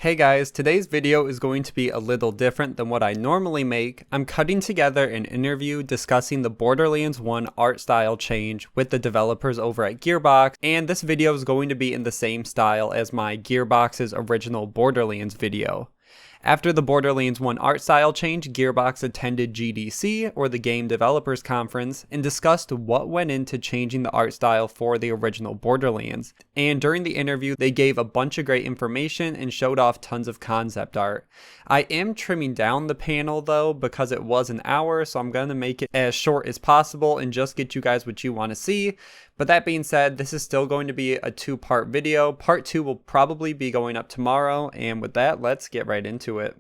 Hey guys, today's video is going to be a little different than what I normally make. I'm cutting together an interview discussing the Borderlands 1 art style change with the developers over at Gearbox, and this video is going to be in the same style as my Gearbox's original Borderlands video. After the Borderlands 1 art style change, Gearbox attended GDC, or the Game Developers Conference, and discussed what went into changing the art style for the original Borderlands. And during the interview, they gave a bunch of great information and showed off tons of concept art. I am trimming down the panel though, because it was an hour, so I'm going to make it as short as possible and just get you guys what you want to see. But that being said, this is still going to be a two-part video. Part 2 will probably be going up tomorrow, and with that, let's get right into it.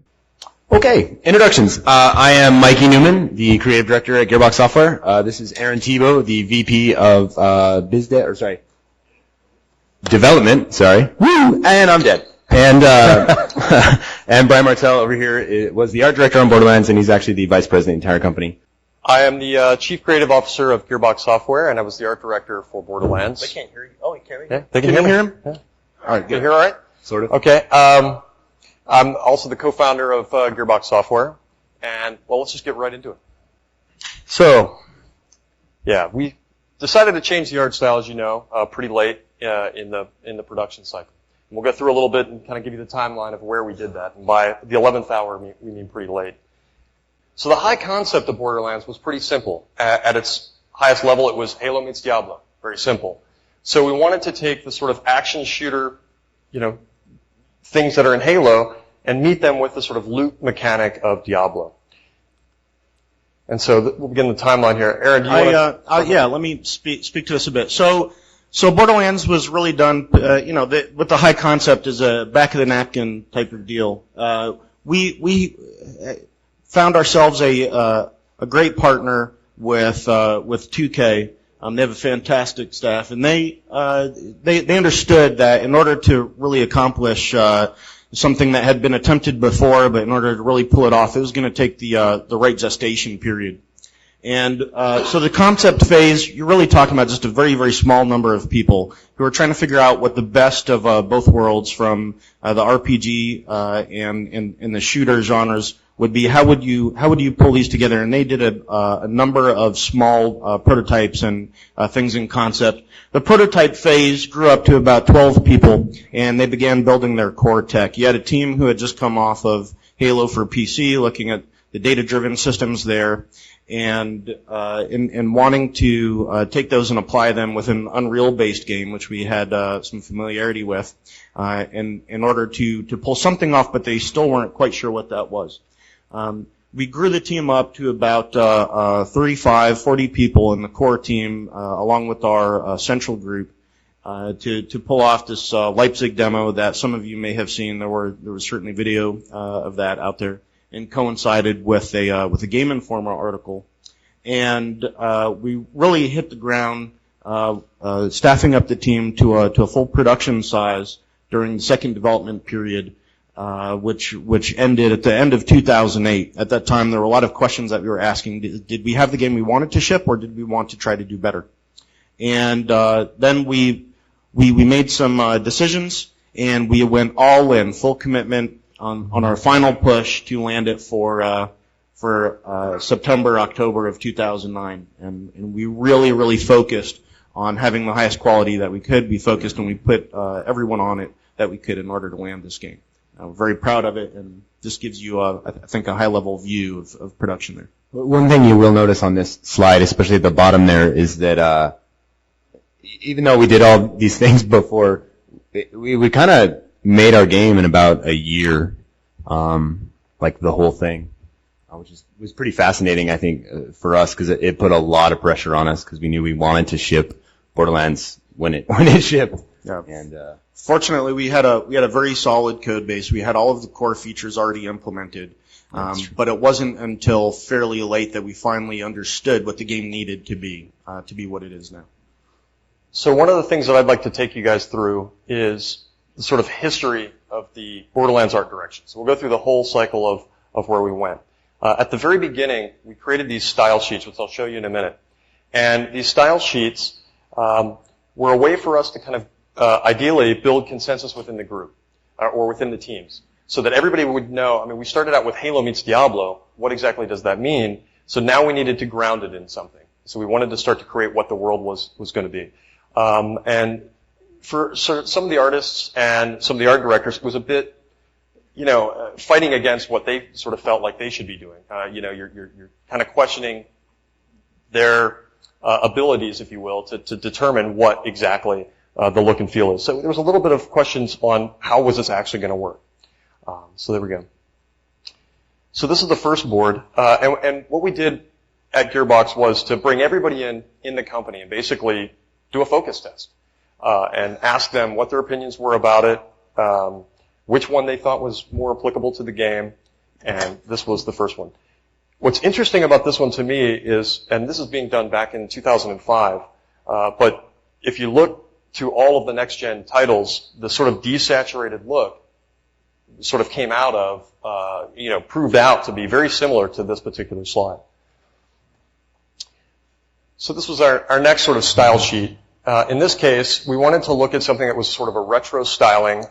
Okay, introductions. I am Mikey Newman, the creative director at Gearbox Software. This is Aaron Tebow, the VP of Development. Woo! And I'm dead. And and Brian Martell over here was the art director on Borderlands, and he's actually the vice president of the entire company. I am the Chief Creative Officer of Gearbox Software, and I was the art director for Borderlands. They can't hear you. Oh, you can't hear me? Yeah, they can hear him? Yeah. All right, Can you hear all right? Sort of. Okay. I'm also the co-founder of Gearbox Software, and, well, let's just get right into it. So, yeah, we decided to change the art style, as you know, pretty late in the production cycle. And we'll go through a little bit and kind of give you the timeline of where we did that. And by the 11th hour, we mean pretty late. So the high concept of Borderlands was pretty simple. At its highest level, it was Halo meets Diablo. Very simple. So we wanted to take the sort of action shooter, things that are in Halo and meet them with the sort of loot mechanic of Diablo. And so we'll begin the timeline here. Aaron, do you want to? Yeah, let me speak to this a bit. So Borderlands was really done, with the high concept as a back of the napkin type of deal. We found ourselves a great partner with 2K. They have a fantastic staff, and they understood that in order to really accomplish something that had been attempted before, but in order to really pull it off, it was going to take the right gestation period. And so the concept phase, you're really talking about just a very, very small number of people who are trying to figure out what the best of both worlds from the RPG and the shooter genres would be. How would you pull these together? And they did a number of small prototypes and things in concept. The prototype phase grew up to about 12 people, and they began building their core tech. You had a team who had just come off of Halo for PC, looking at the data-driven systems there, and wanting to take those and apply them with an Unreal-based game, which we had some familiarity with, in order to pull something off, but they still weren't quite sure what that was. We grew the team up to about 35, 40 people in the core team, along with our central group, to pull off this Leipzig demo that some of you may have seen. There was certainly video of that out there, and coincided with a Game Informer article. And we really hit the ground, staffing up the team to a full production size during the second development period. Which ended at the end of 2008. At that time, there were a lot of questions that we were asking. Did we have the game we wanted to ship, or did we want to try to do better? And then we made some decisions, and we went all in, full commitment on our final push to land it for September, October of 2009. And we really, really focused on having the highest quality that we could. We focused and we put everyone on it that we could in order to land this game. We're very proud of it, and this gives you, I think, a high-level view of production there. One thing you will notice on this slide, especially at the bottom there, is that even though we did all these things before, we kind of made our game in about a year, like the whole thing, which was pretty fascinating, I think, for us, because it put a lot of pressure on us, because we knew we wanted to ship Borderlands when it shipped. Yeah. And fortunately, we had a very solid code base. We had all of the core features already implemented, but it wasn't until fairly late that we finally understood what the game needed to be what it is now. So one of the things that I'd like to take you guys through is the sort of history of the Borderlands art direction. So we'll go through the whole cycle of where we went. At the very beginning, we created these style sheets, which I'll show you in a minute. And these style sheets were a way for us to kind of ideally build consensus within the group or within the teams. so that everybody would know. I mean, we started out with Halo meets Diablo. What exactly does that mean? So now we needed to ground it in something. So we wanted to start to create what the world was going to be. And for some of the artists and some of the art directors, it was a bit, fighting against what they sort of felt like they should be doing. You're kind of questioning their abilities, if you will, to determine what exactly the look and feel is. So there was a little bit of questions on how was this actually going to work. So there we go. So this is the first board, and what we did at Gearbox was to bring everybody in the company and basically do a focus test and ask them what their opinions were about it, which one they thought was more applicable to the game, and this was the first one. What's interesting about this one to me is, and this is being done back in 2005, but if you look to all of the next-gen titles, the sort of desaturated look sort of came out of, proved out to be very similar to this particular slide. So this was our next sort of style sheet. In this case, we wanted to look at something that was sort of a retro styling,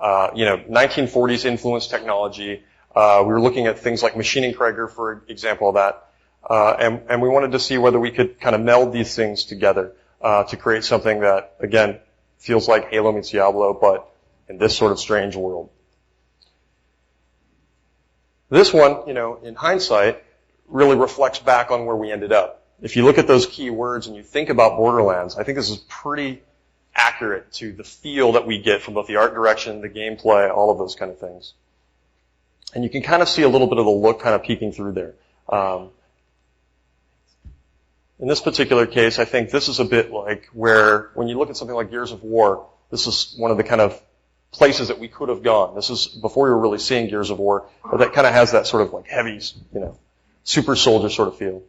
1940s influenced technology. We were looking at things like machining Krieger, for example, of that. And we wanted to see whether we could kind of meld these things together to create something that, again, feels like Halo meets Diablo, but in this sort of strange world. This one, in hindsight, really reflects back on where we ended up. If you look at those key words and you think about Borderlands, I think this is pretty accurate to the feel that we get from both the art direction, the gameplay, all of those kind of things. And you can kind of see a little bit of the look kind of peeking through there. In this particular case, I think this is a bit like where, when you look at something like Gears of War, this is one of the kind of places that we could have gone. This is before we were really seeing Gears of War, but that kind of has that sort of like heavy, super soldier sort of feel.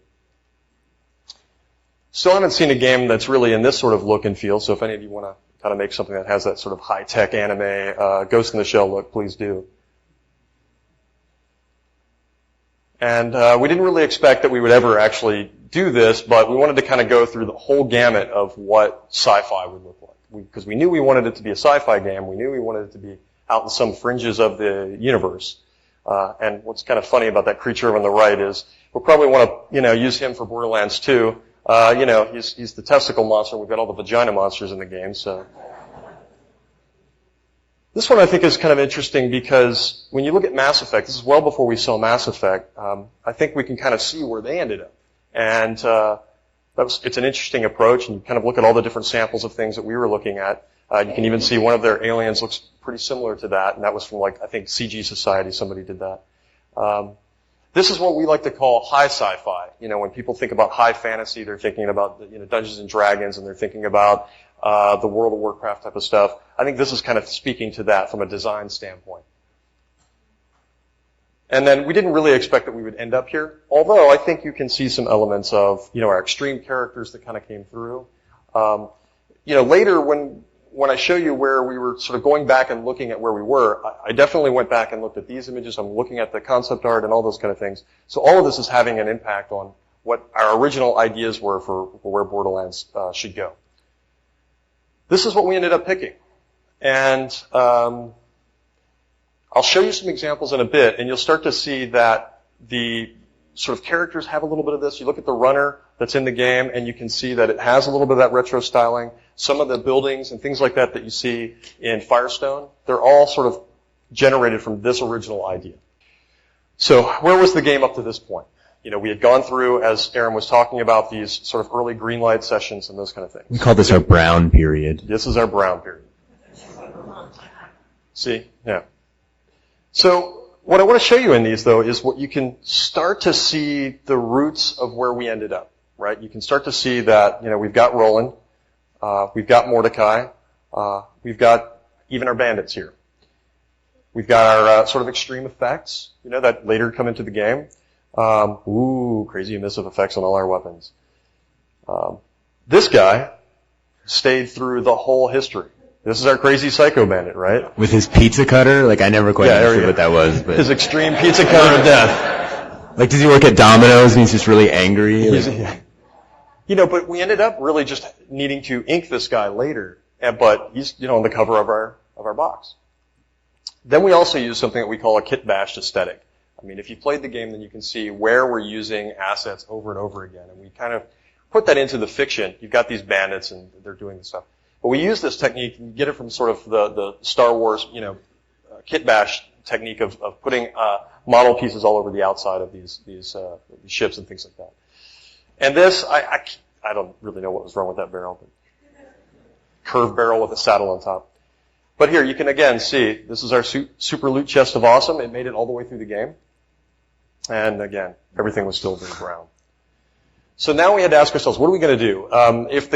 Still haven't seen a game that's really in this sort of look and feel, so if any of you want to kind of make something that has that sort of high-tech anime, Ghost in the Shell look, please do. And we didn't really expect that we would ever actually do this, but we wanted to kind of go through the whole gamut of what sci-fi would look like. Because we knew we wanted it to be a sci-fi game. We knew we wanted it to be out in some fringes of the universe. And what's kind of funny about that creature on the right is we'll probably want to, use him for Borderlands 2. He's the testicle monster. We've got all the vagina monsters in the game, so. This one I think is kind of interesting because when you look at Mass Effect, this is well before we saw Mass Effect, I think we can kind of see where they ended up. And it's an interesting approach, and you kind of look at all the different samples of things that we were looking at. You can even see one of their aliens looks pretty similar to that, and that was from, I think CG Society, somebody did that. This is what we like to call high sci-fi. When people think about high fantasy, they're thinking about Dungeons and Dragons, and they're thinking about the World of Warcraft type of stuff. I think this is kind of speaking to that from a design standpoint. And then we didn't really expect that we would end up here, although I think you can see some elements of our extreme characters that kind of came through. Later when I show you where we were sort of going back and looking at where we were, I definitely went back and looked at these images. I'm looking at the concept art and all those kind of things. So all of this is having an impact on what our original ideas were for where Borderlands should go. This is what we ended up picking. And I'll show you some examples in a bit, and you'll start to see that the sort of characters have a little bit of this. You look at the runner that's in the game, and you can see that it has a little bit of that retro styling. Some of the buildings and things like that you see in Firestone, they're all sort of generated from this original idea. So where was the game up to this point? We had gone through, as Aaron was talking about, these sort of early greenlight sessions and those kind of things. We call this our brown period. This is our brown period. See? Yeah. So what I want to show you in these, though, is what you can start to see the roots of where we ended up, right? You can start to see that, we've got Roland, we've got Mordecai, we've got even our bandits here. We've got our sort of extreme effects, that later come into the game. Crazy emissive effects on all our weapons. This guy stayed through the whole history. This is our crazy psycho bandit, right? With his pizza cutter? I never quite understood what that was. But his extreme pizza cutter of death. Does he work at Domino's and he's just really angry? But we ended up really just needing to ink this guy later. But he's, on the cover of our box. Then we also use something that we call a kit bashed aesthetic. I mean, if you played the game, then you can see where we're using assets over and over again. And we kind of put that into the fiction. You've got these bandits and they're doing this stuff. But we use this technique, and you get it from sort of the Star Wars, kit bash technique of putting model pieces all over the outside of these ships and things like that. And this, I don't really know what was wrong with that barrel, but curved barrel with a saddle on top. But here, you can again see, this is our super loot chest of awesome. It made it all the way through the game. And again, everything was still very brown. So now we had to ask ourselves, what are we going to do? If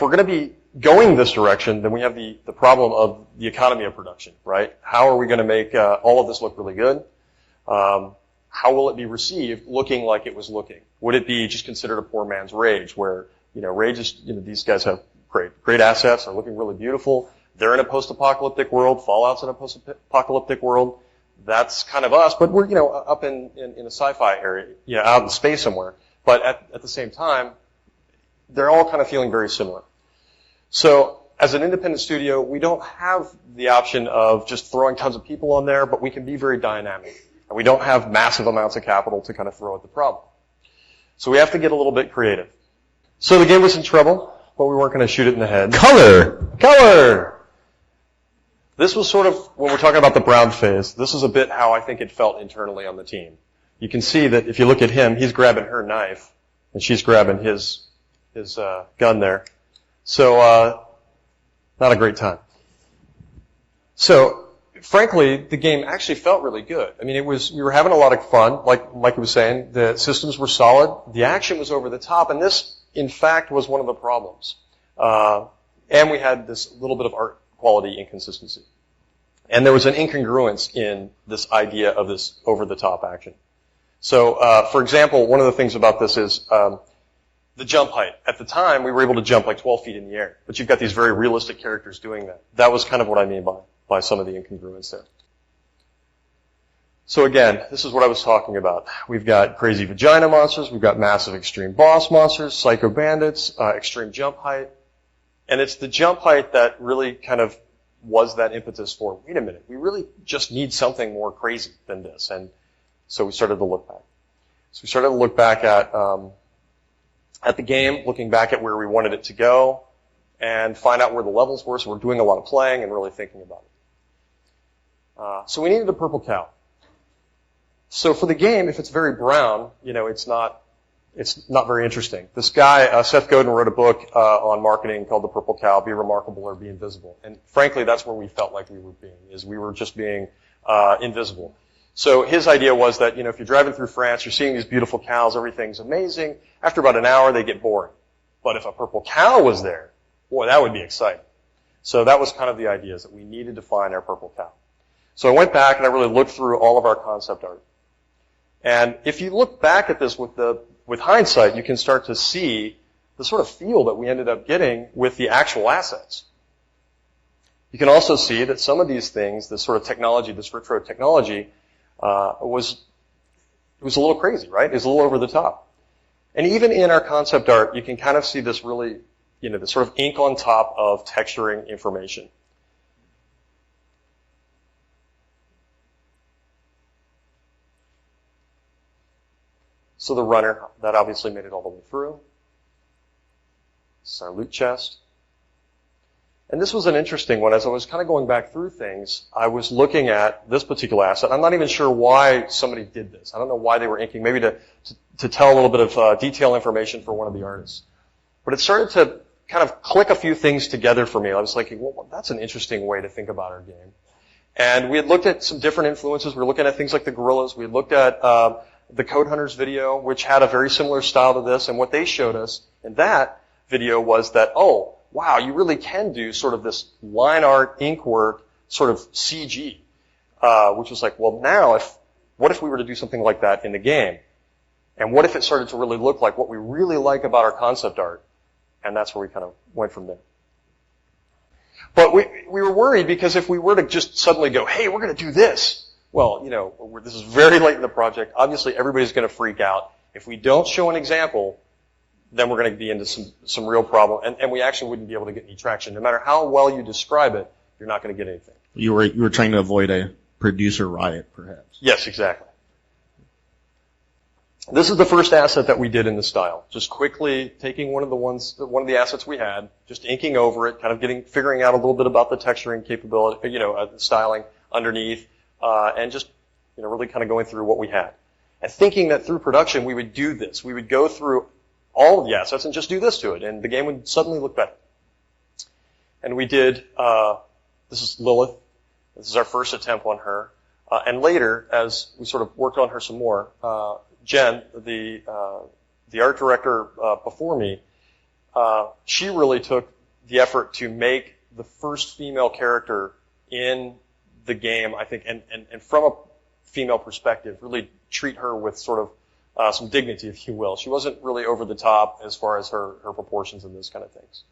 we're going to be going this direction, then we have the problem of the economy of production, right? How are we going to make all of this look really good? How will it be received looking like it was looking? Would it be just considered a poor man's Rage, where, Rage is, these guys have great assets, are looking really beautiful. They're in a post-apocalyptic world. Fallout's in a post-apocalyptic world. That's kind of us, but we're, up in a sci-fi area, out in space somewhere. But at the same time, they're all kind of feeling very similar. So as an independent studio, we don't have the option of just throwing tons of people on there, but we can be very dynamic. And we don't have massive amounts of capital to kind of throw at the problem. So we have to get a little bit creative. So the game was in trouble, but we weren't going to shoot it in the head. Color! This was sort of, when we're talking about the brown phase, this is a bit how I think it felt internally on the team. You can see that if you look at him, he's grabbing her knife, and she's grabbing his gun there. So, not a great time. So, frankly, the game actually felt really good. I mean, we were having a lot of fun, like Mike was saying. The systems were solid. The action was over the top, and this, in fact, was one of the problems. And we had this little bit of art quality inconsistency. And there was an incongruence in this idea of this over-the-top action. So, for example, one of the things about this is the jump height. At the time, we were able to jump like 12 feet in the air, but you've got these very realistic characters doing that. That was kind of what I mean by some of the incongruence there. So again, this is what I was talking about. We've got crazy vagina monsters, we've got massive extreme boss monsters, psycho bandits, extreme jump height. And it's the jump height that really kind of was that impetus for, wait a minute, we really just need something more crazy than this. And so we started to look back. So we started to look back at the game, looking back at where we wanted it to go, and find out where the levels were. So we're doing a lot of playing and really thinking about it. So we needed a purple cow. So for the game, if it's very brown, it's not very interesting. This guy, Seth Godin, wrote a book on marketing called The Purple Cow, Be Remarkable or Be Invisible. And frankly, that's where we felt like we were just being invisible. So his idea was that, if you're driving through France, you're seeing these beautiful cows, everything's amazing. After about an hour, they get boring. But if a purple cow was there, boy, that would be exciting. So that was kind of the idea, is that we needed to find our purple cow. So I went back and I really looked through all of our concept art. And if you look back at this with hindsight, you can start to see the sort of feel that we ended up getting with the actual assets. You can also see that some of these things, this sort of technology, this retro technology, was a little crazy, right? It was a little over the top. And even in our concept art, you can kind of see this really, this sort of ink on top of texturing information. So the runner, that obviously made it all the way through. This is our loot chest. And this was an interesting one. As I was kind of going back through things, I was looking at this particular asset. I'm not even sure why somebody did this. I don't know why they were inking, maybe to tell a little bit of detail information for one of the artists. But it started to kind of click a few things together for me. I was thinking, well, that's an interesting way to think about our game. And we had looked at some different influences. We were looking at things like the Gorillas. We had looked at the Code Hunters video, which had a very similar style to this. And what they showed us in that video was that, oh, wow, you really can do sort of this line art, ink work, sort of CG, which was like, well, now what if we were to do something like that in the game? And what if it started to really look like what we really like about our concept art? And that's where we kind of went from there. But we were worried because if we were to just suddenly go, hey, we're going to do this, well, this is very late in the project. Obviously, everybody's going to freak out. If we don't show an example, then we're going to be into some real problem, and we actually wouldn't be able to get any traction. No matter how well you describe it, you're not going to get anything. You were trying to avoid a producer riot, perhaps. Yes, exactly. This is the first asset that we did in the style. Just quickly taking one of the assets we had, just inking over it, kind of figuring out a little bit about the texturing capability, the styling underneath, and just, really kind of going through what we had. And thinking that through production we would do this. We would go through all of the assets and just do this to it, and the game would suddenly look better. And we did, this is Lilith. This is our first attempt on her. And later, as we sort of worked on her some more, Jen, the art director before me, she really took the effort to make the first female character in the game, I think, and from a female perspective, really treat her with sort of some dignity, if you will. She wasn't really over the top as far as her proportions and those kind of things.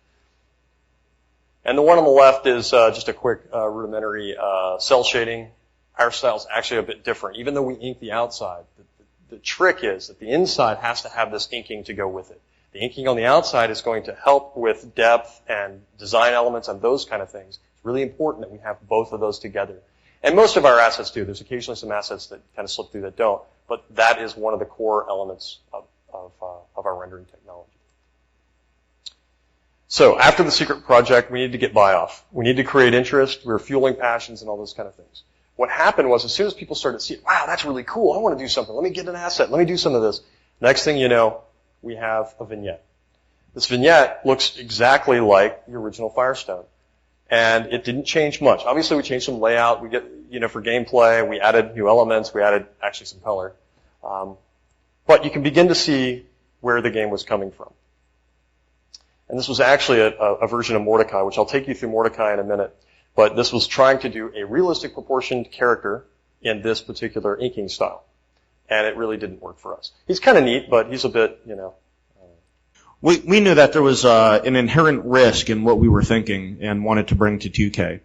And the one on the left is just a quick rudimentary cell shading. Our style's actually a bit different. Even though we ink the outside, the trick is that the inside has to have this inking to go with it. The inking on the outside is going to help with depth and design elements and those kind of things. It's really important that we have both of those together. And most of our assets do. There's occasionally some assets that kind of slip through that don't, but that is one of the core elements of our rendering technology. So after the secret project, we needed to get buy-off. We needed to create interest. We were fueling passions and all those kind of things. What happened was, as soon as people started to see it, wow, that's really cool. I want to do something. Let me get an asset. Let me do some of this. Next thing you know, we have a vignette. This vignette looks exactly like the original Firestone. And it didn't change much. Obviously, we changed some layout. We get, for gameplay, we added new elements. We added actually some color. But you can begin to see where the game was coming from. And this was actually a version of Mordecai, which I'll take you through Mordecai in a minute. But this was trying to do a realistic proportioned character in this particular inking style. And it really didn't work for us. He's kind of neat, but he's a bit, We knew that there was an inherent risk in what we were thinking and wanted to bring to 2K.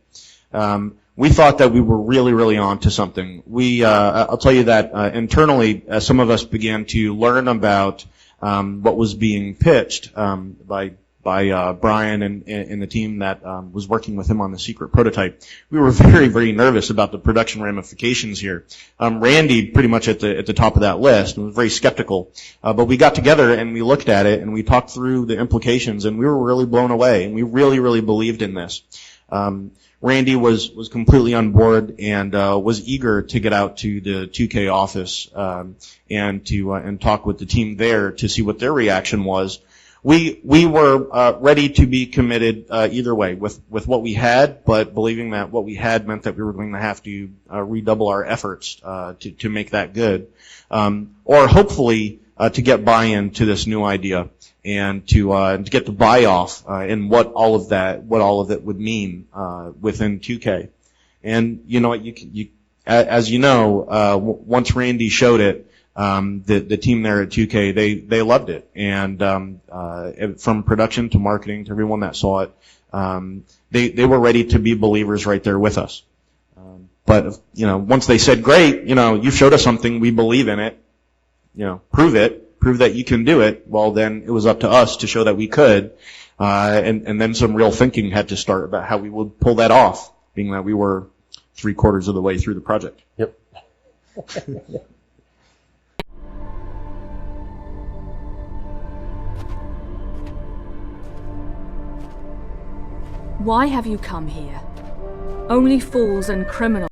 We thought that we were really, really on to something. I'll tell you that internally, some of us began to learn about what was being pitched by Brian and the team that was working with him on the secret prototype. We were very, very nervous about the production ramifications here. Randy pretty much at the top of that list and was very skeptical. But we got together and we looked at it and we talked through the implications and we were really blown away and we really, really believed in this. Randy was completely on board and was eager to get out to the 2K office and talk with the team there to see what their reaction was. We were ready to be committed either way with what we had, but believing that what we had meant that we were going to have to redouble our efforts to make that good, or hopefully to get buy-in to this new idea and to get the buy-off in what all of it would mean within 2K. And as you know, once Randy showed it. The team there at 2K, they loved it. And, from production to marketing to everyone that saw it, they were ready to be believers right there with us. But, once they said, great, you've showed us something, we believe in it, prove that you can do it, well, then it was up to us to show that we could. And then some real thinking had to start about how we would pull that off, being that we were 3/4 of the way through the project. Yep. Why have you come here? Only fools and criminals